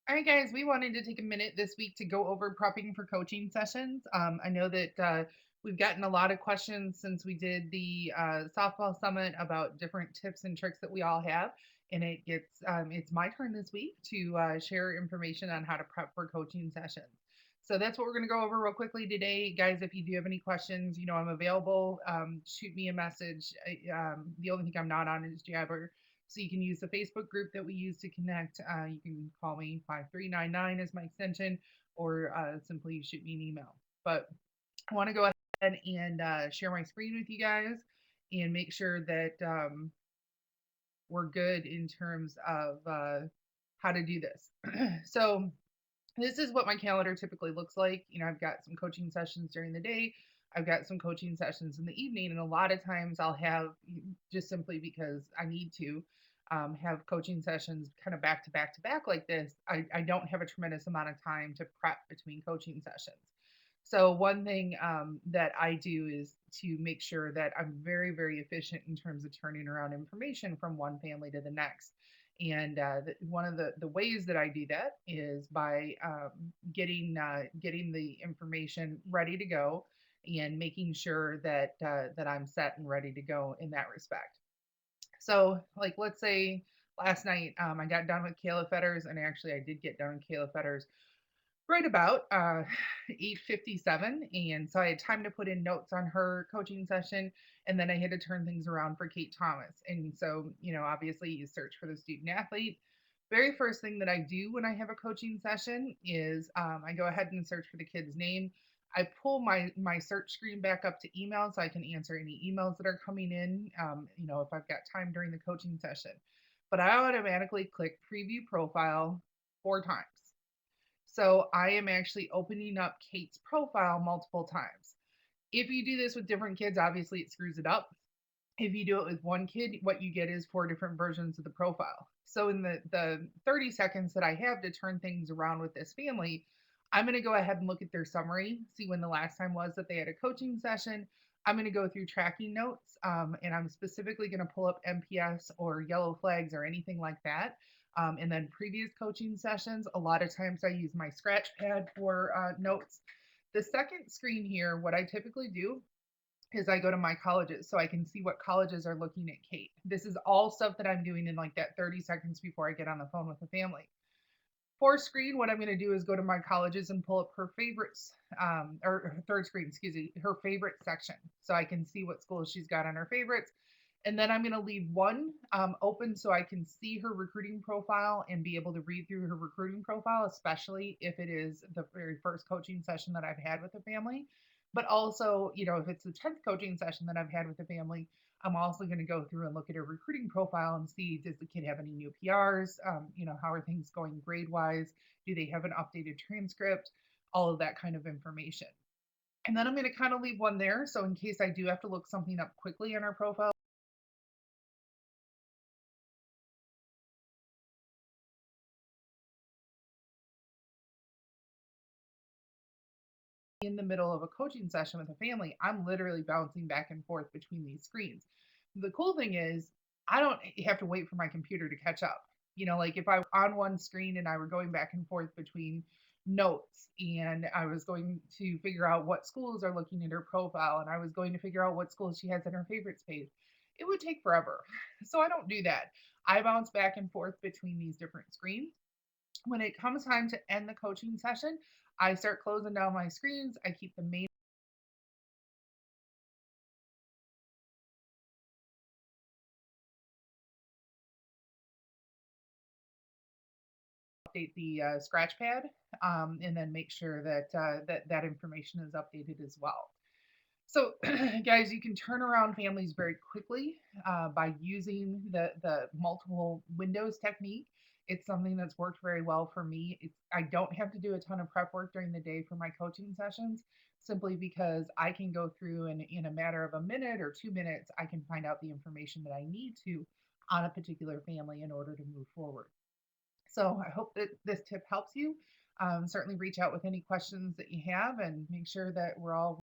All right, guys, we wanted to take a minute this week to go over prepping for coaching sessions. I know that we've gotten a lot of questions since we did the softball summit about different tips and tricks that we all have. And it's my turn this week to share information on how to prep for coaching sessions. So that's what we're going to go over real quickly today. Guys, if you do have any questions, I'm available. Shoot me a message. The only thing I'm not on is Jabber. So you can use the Facebook group that we use to connect. You can call me 5399 is my extension, or simply shoot me an email. But I want to go ahead and share my screen with you guys and make sure that we're good in terms of how to do this. So this is what my calendar typically looks like. I've got some coaching sessions during the day. I've got some coaching sessions in the evening, and a lot of times I'll have just simply because I need to have coaching sessions kind of back to back to back like this. I don't have a tremendous amount of time to prep between coaching sessions. So one thing that I do is to make sure that I'm very, very efficient in terms of turning around information from one family to the next. And one of the ways that I do that is by getting the information ready to go and making sure that I'm set and ready to go in that respect. So, like, let's say last night I got done with Kayla Fetters, and actually I did get done with Kayla Fetters right about 8:57, and so I had time to put in notes on her coaching session, and then I had to turn things around for Kate Thomas. And so, obviously you search for the student athlete. Very first thing that I do when I have a coaching session is I go ahead and search for the kid's name. I pull my search screen back up to email so I can answer any emails that are coming in, if I've got time during the coaching session. But I automatically click preview profile 4 times. So I am actually opening up Kate's profile multiple times. If you do this with different kids, obviously it screws it up. If you do it with one kid, what you get is 4 different versions of the profile. So in the 30 seconds that I have to turn things around with this family, I'm going to go ahead and look at their summary, see when the last time was that they had a coaching session. I'm going to go through tracking notes, and I'm specifically going to pull up MPS or yellow flags or anything like that. And then previous coaching sessions, a lot of times I use my scratch pad for notes. The second screen here, what I typically do is I go to my colleges so I can see what colleges are looking at Kate. This is all stuff that I'm doing in like that 30 seconds before I get on the phone with the family. Fourth screen, what I'm going to do is go to my colleges and pull up her favorites, or third screen, excuse me, her favorite section. So I can see what schools she's got on her favorites. And then I'm going to leave one open so I can see her recruiting profile and be able to read through her recruiting profile, especially if it is the very first coaching session that I've had with the family. But also, if it's the 10th coaching session that I've had with the family, I'm also going to go through and look at her recruiting profile and see, does the kid have any new PRs? How are things going grade wise? Do they have an updated transcript? All of that kind of information. And then I'm going to kind of leave one there. So in case I do have to look something up quickly in our profile, in the middle of a coaching session with a family, I'm literally bouncing back and forth between these screens. The cool thing is, I don't have to wait for my computer to catch up. Like if I were on one screen and I were going back and forth between notes and I was going to figure out what schools are looking at her profile and I was going to figure out what schools she has in her favorites page, it would take forever. So I don't do that. I bounce back and forth between these different screens. When it comes time to end the coaching session, I start closing down my screens. I keep the main update the scratch pad, and then make sure that information is updated as well. So, guys, you can turn around families very quickly by using the multiple windows technique. It's something that's worked very well for me. I don't have to do a ton of prep work during the day for my coaching sessions, simply because I can go through and in a matter of a minute or 2 minutes, I can find out the information that I need to on a particular family in order to move forward. So I hope that this tip helps you. Certainly reach out with any questions that you have and make sure that we're all